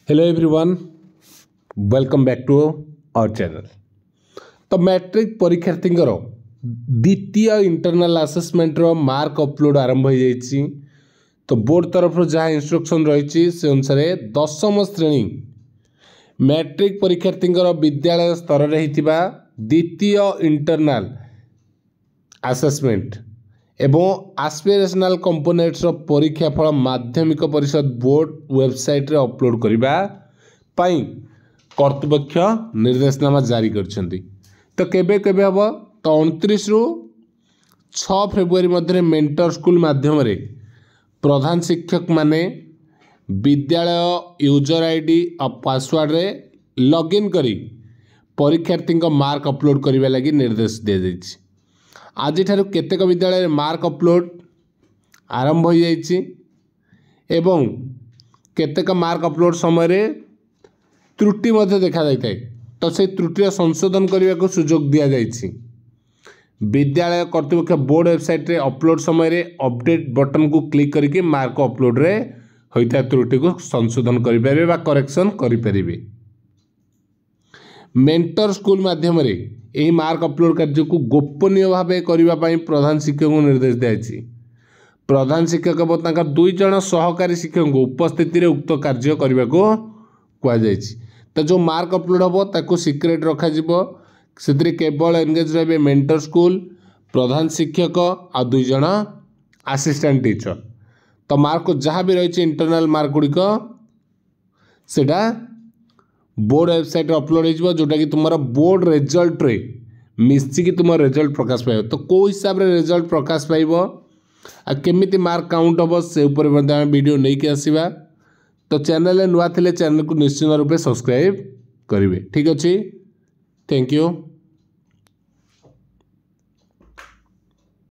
Hello everyone, welcome back to our channel. तो matric परीक्षार्थींकर द्वितीय इंटरनल असेसमेंट रो मार्क अपलोड आरंभ हो जाइए। तो बोर्ड तरफ जहाँ इंस्ट्रक्शन रही से अनुसार दशम श्रेणी मैट्रिक परीक्षार्थींकर विद्यालय स्तर में होता द्वितीय इंटरनल असेसमेंट एवं आस्पिरेशनल कंपोनेंट्स परीक्षा फल माध्यमिक परिषद बोर्ड वेबसाइट रे अपलोड करबा पई कर्तृपक्ष निर्देशनामा जारी करछंती। तो केबे केबे हबो तो 29 रु 6 फेब्रुआरी मध्य मेंटर स्कूल माध्यम रे प्रधान शिक्षक माने विद्यालय यूजर आईडी और पासवर्ड रे लॉगिन करी परीक्षार्थी मार्क अपलोड करने लगी निर्देश दिया जायछि। आज केतेक विद्यालय मार्क अपलोड आरंभ हो जाइछि एवं केतेक मार्क अपलोड समय त्रुटि मध्य देखा जाता है। तो से त्रुटि संशोधन करने को सुजोग दिया जाइछि। विद्यालय कर्तृपक्ष बोर्ड वेबसाइट रे अपलोड समय अपडेट बटन को क्लिक करके मार्क अपलोड रे होता त्रुटि को संशोधन करें बा करेक्शन करें। मेंटर स्कूल माध्यम रे यही मार्क अपलोड कार्य को गोपनीय भाव करने प्रधान शिक्षक को निर्देश दिया। प्रधान शिक्षक और 2 जन सहकारी शिक्षक को उपस्थिति रे उक्त कार्य करने को कहुई। तो जो मार्क अपलोड हम ताको सिक्रेट रखा से केवल एंगेज रहे मेंटर स्कूल प्रधान शिक्षक और 2 जन असिस्टेंट टीचर। तो मार्क जहाँ भी रही इंटरनल मार्क गुड़िक सेटा बोर्ड वेबसाइट अपलोड हो जोटा कि तुम बोर्ड रिजल्ट रे मिसिकी तुम रिजल्ट प्रकाश पाइब। तो कौ हिसाब रे रिजल्ट प्रकाश पाइब आ केमिति मार्क काउंट हम से ऊपर वीडियो नहीं कि आसवा। तो चैनल नुआ थिले चैनल को निश्चित रूप से सब्सक्राइब करेंगे। ठीक अच्छे, थैंक यू।